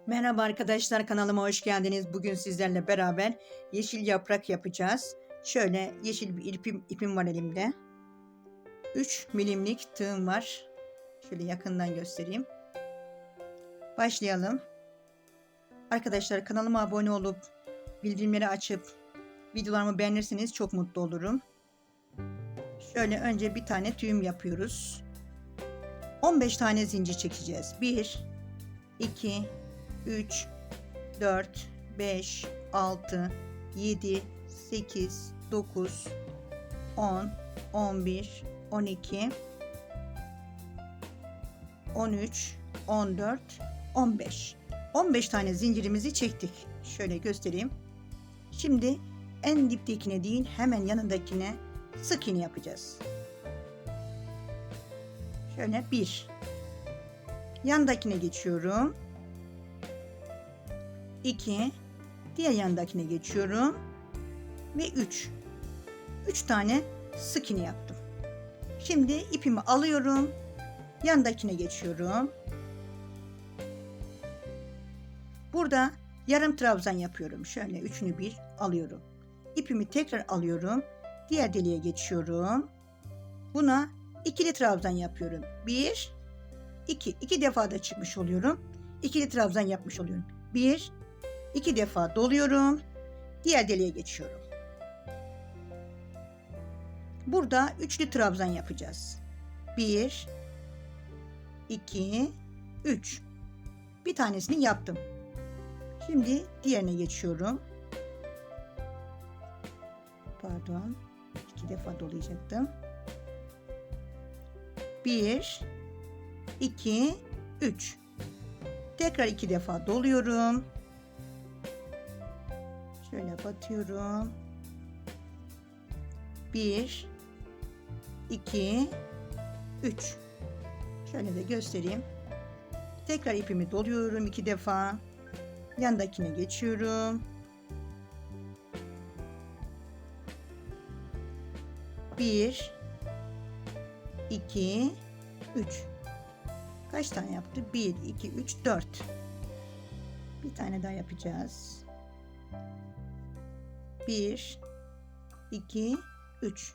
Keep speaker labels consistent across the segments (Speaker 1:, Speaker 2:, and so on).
Speaker 1: Merhaba arkadaşlar, kanalıma hoş geldiniz. Bugün sizlerle beraber yeşil yaprak yapacağız. Şöyle yeşil bir ipim var elimde. 3 milimlik tığım var. Şöyle yakından göstereyim. Başlayalım. Arkadaşlar kanalıma abone olup bildirimleri açıp videolarımı beğenirseniz çok mutlu olurum. Şöyle önce bir tane tüğüm yapıyoruz. 15 tane zincir çekeceğiz. 1 2 3 4 5 6 7 8 9 10 11 12 13 14 15 15 tane zincirimizi çektik. Şöyle göstereyim. Şimdi en diptekine değil, hemen yanındakine sık iğne yapacağız. Şöyle 1, yandakine geçiyorum. 2, diğer yandakine geçiyorum ve 3 tane sık iğne yaptım. Şimdi ipimi alıyorum, yandakine geçiyorum. Burada yarım trabzan yapıyorum. Şöyle üçünü bir alıyorum. İpimi tekrar alıyorum, diğer deliğe geçiyorum. Buna ikili trabzan yapıyorum. 1 2 defa da çıkmış oluyorum. İkili trabzan yapmış oluyorum. 1 2 defa doluyorum. Diğer deliğe geçiyorum. Burada üçlü trabzan yapacağız. 1 2 3. Bir tanesini yaptım. Şimdi diğerine geçiyorum. Pardon. 2 defa dolayacaktım. 1 2 3. Tekrar 2 defa doluyorum. Şöyle batıyorum. 1 2 3. Şöyle de göstereyim. Tekrar ipimi doluyorum 2 defa. Yandakine geçiyorum. 1 2 3. Kaç tane yaptı? 1 2 3 4. Bir tane daha yapacağız. 1 2 3.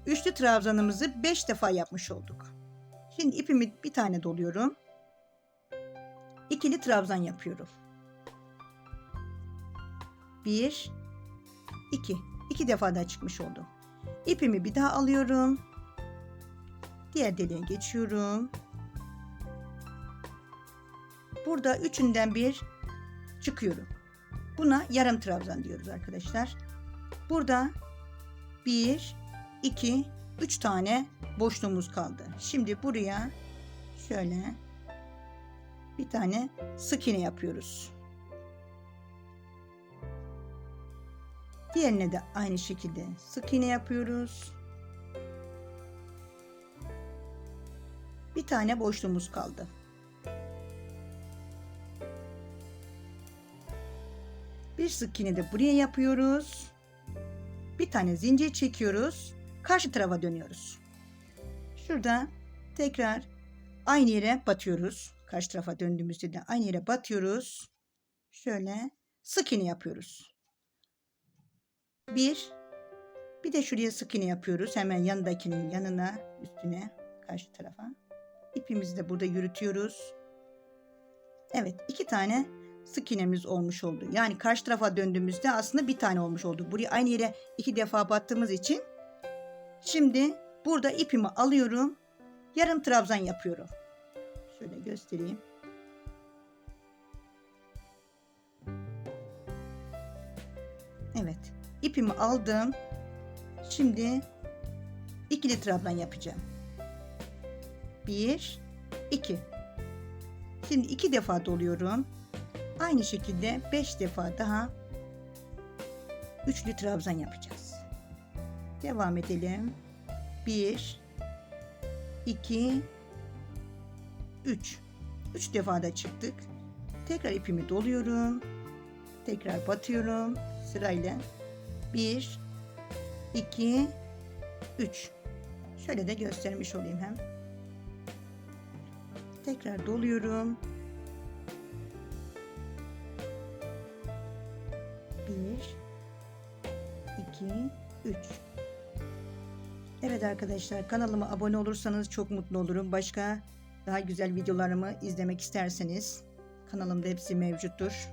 Speaker 1: Üçlü trabzanımızı 5 defa yapmış olduk. Şimdi ipimi bir tane doluyorum. İkili trabzan yapıyorum. 1 2. 2 defa daha çıkmış oldu. İpimi bir daha alıyorum. Diğer deliğe geçiyorum. Burada üçünden bir çıkıyorum. Buna yarım trabzan diyoruz arkadaşlar. Burada 1 2 3 tane boşluğumuz kaldı. Şimdi buraya şöyle bir tane sık iğne yapıyoruz. Diğerine de aynı şekilde sık iğne yapıyoruz. Bir tane boşluğumuz kaldı. Bir sık iğne de buraya yapıyoruz. Bir tane zincir çekiyoruz. Karşı tarafa dönüyoruz. Şurada tekrar aynı yere batıyoruz. Karşı tarafa döndüğümüzde de aynı yere batıyoruz. Şöyle sık iğne yapıyoruz. Bir de şuraya sık iğne yapıyoruz. Hemen yanındakinin yanına, üstüne, karşı tarafa. İpimizi de burada yürütüyoruz. Evet, 2 tane sık iğnemiz olmuş oldu. Yani karşı tarafa döndüğümüzde aslında bir tane olmuş oldu. Buraya aynı yere 2 defa battığımız için şimdi burada ipimi alıyorum. Yarım trabzan yapıyorum. Şöyle göstereyim. Evet, ipimi aldım. Şimdi ikili trabzan yapacağım. 1 2. Şimdi 2 defa doluyorum. Aynı şekilde 5 defa daha üçlü trabzan yapacağız. Devam edelim. 1 2 3. 3 defa da çıktık. Tekrar ipimi doluyorum. Tekrar batıyorum sırayla. 1 2 3. Şöyle de göstermiş olayım hem. Tekrar doluyorum. Bir, iki, üç. Evet arkadaşlar, kanalıma abone olursanız çok mutlu olurum. Başka daha güzel videolarımı izlemek isterseniz kanalımda hepsi mevcuttur.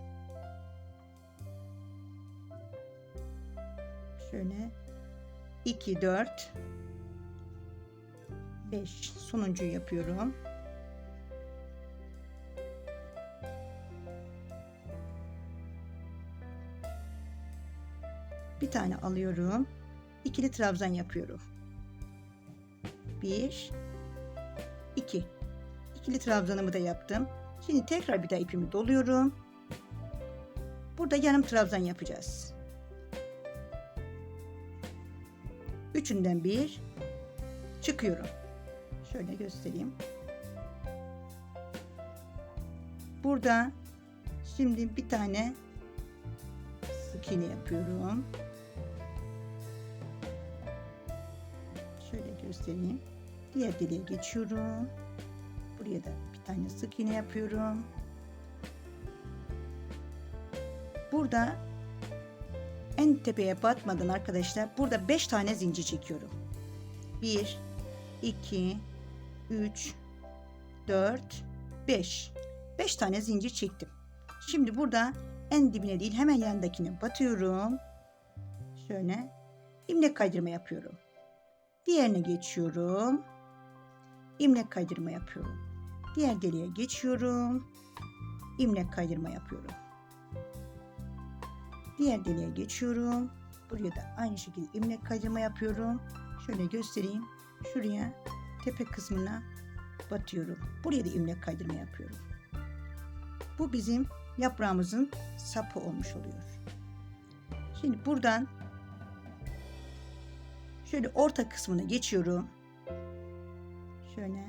Speaker 1: Şöyle 2, 4, 5 sonuncuyu yapıyorum. Bir tane alıyorum. İkili trabzan yapıyorum. 1, 2. İkili trabzanımı da yaptım. Şimdi tekrar bir daha ipimi doluyorum. Burada yarım trabzan yapacağız. Üçünden bir çıkıyorum. Şöyle göstereyim. Burada şimdi bir tane sık iğne yapıyorum. Şöyle göstereyim. Diğer deliğe geçiyorum. Buraya da bir tane sık iğne yapıyorum. Burada en tepeye batmadan arkadaşlar, burada 5 tane zincir çekiyorum. 1, 2, 3, 4, 5. 5 tane zincir çektim. Şimdi burada en dibine değil, hemen yanındakine batıyorum. Şöyle ilmek kaydırma yapıyorum. Diğerine geçiyorum. İlmek kaydırma yapıyorum. Diğer deliğe geçiyorum. İlmek kaydırma yapıyorum. Diğer deliğe geçiyorum. Buraya da aynı şekilde ilmek kaydırma yapıyorum. Şöyle göstereyim. Şuraya tepe kısmına batıyorum. Buraya da ilmek kaydırma yapıyorum. Bu bizim yaprağımızın sapı olmuş oluyor. Şimdi buradan şöyle orta kısmına geçiyorum. Şöyle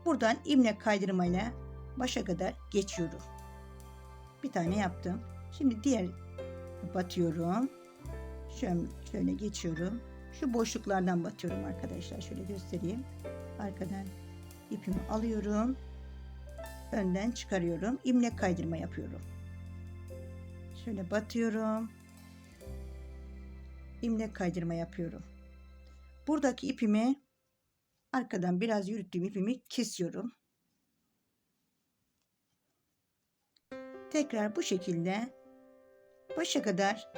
Speaker 1: buradan ilmek kaydırmayla başa kadar geçiyorum. Bir tane yaptım. Şimdi diğer batıyorum. Şöyle geçiyorum. Şu boşluklardan batıyorum arkadaşlar. Şöyle göstereyim. Arkadan ipimi alıyorum. Önden çıkarıyorum. İlmek kaydırma yapıyorum. Şöyle batıyorum. İlmek kaydırma yapıyorum. Buradaki ipimi arkadan biraz yürüttüğüm ipimi kesiyorum. Tekrar bu şekilde başa kadar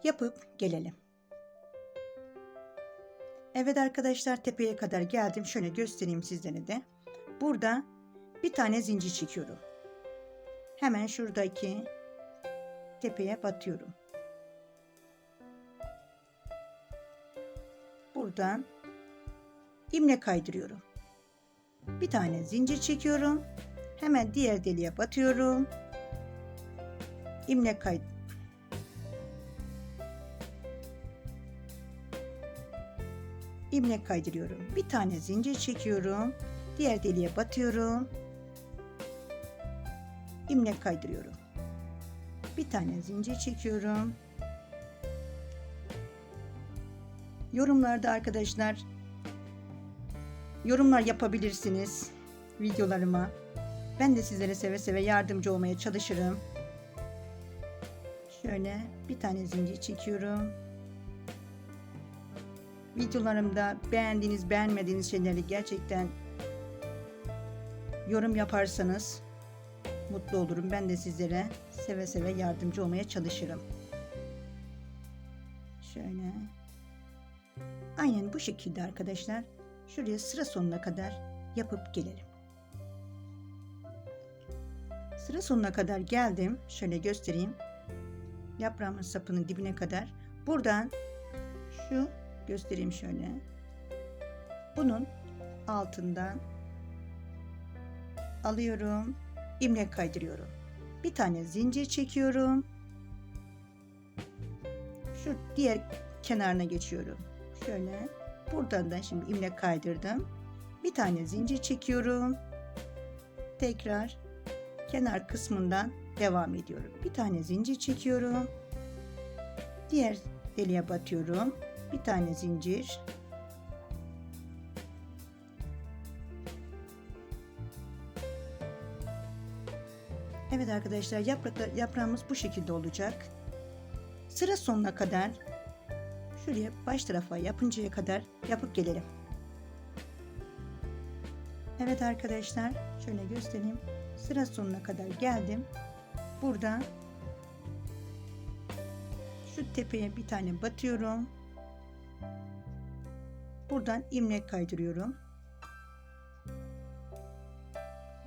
Speaker 1: yapıp gelelim. Evet arkadaşlar, tepeye kadar geldim. Şöyle göstereyim sizlere de. Burada bir tane zincir çekiyorum. Hemen şuradaki tepeye batıyorum. Buradan ilmek kaydırıyorum. Bir tane zincir çekiyorum. Hemen diğer deliğe batıyorum. İlmek kaydırıyorum. Bir tane zincir çekiyorum. Diğer deliğe batıyorum. İlmek kaydırıyorum. Bir tane zincir çekiyorum. Yorumlarda arkadaşlar yorumlar yapabilirsiniz videolarıma. Ben de sizlere seve seve yardımcı olmaya çalışırım. Şöyle bir tane zincir çekiyorum. Videolarımda beğendiğiniz, beğenmediğiniz şeyleri gerçekten yorum yaparsanız mutlu olurum. Ben de sizlere seve seve yardımcı olmaya çalışırım. Şöyle. Aynen bu şekilde arkadaşlar. Şuraya sıra sonuna kadar yapıp gelelim. Sıra sonuna kadar geldim. Şöyle göstereyim. Yaprağımın sapının dibine kadar. Buradan şu göstereyim şöyle. Bunun altından alıyorum. İlmek kaydırıyorum. Bir tane zincir çekiyorum. Şu diğer kenarına geçiyorum. Şöyle. Buradan da şimdi ilmek kaydırdım. Bir tane zincir çekiyorum. Tekrar kenar kısmından devam ediyorum. Bir tane zincir çekiyorum. Diğer deliğe batıyorum. Bir tane zincir. Evet arkadaşlar, yaprağımız bu şekilde olacak. sıra sonuna kadar şuraya baş tarafa yapıncaya kadar yapıp gelelim. Evet arkadaşlar, şöyle göstereyim. Sıra sonuna kadar geldim. Burada şu tepeye bir tane batıyorum. Buradan ilmek kaydırıyorum.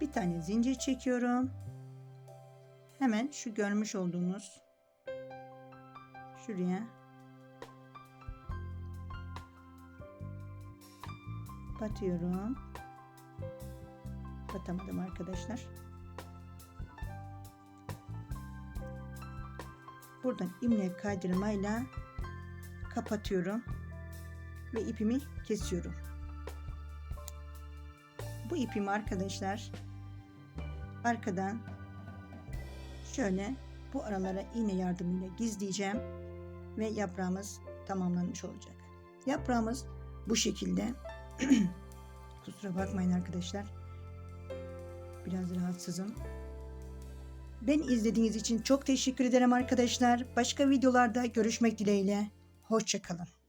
Speaker 1: Bir tane zincir çekiyorum. Hemen şu görmüş olduğunuz şuraya batıyorum. Batamadım arkadaşlar. Buradan ilmek kaydırmayla kapatıyorum ve ipimi kesiyorum. Bu ipimi arkadaşlar arkadan şöyle bu aralara iğne yardımıyla gizleyeceğim ve yaprağımız tamamlanmış olacak. Yaprağımız bu şekilde. Kusura bakmayın arkadaşlar. Biraz rahatsızım. Beni izlediğiniz için çok teşekkür ederim arkadaşlar. Başka videolarda görüşmek dileğiyle. Hoşça kalın.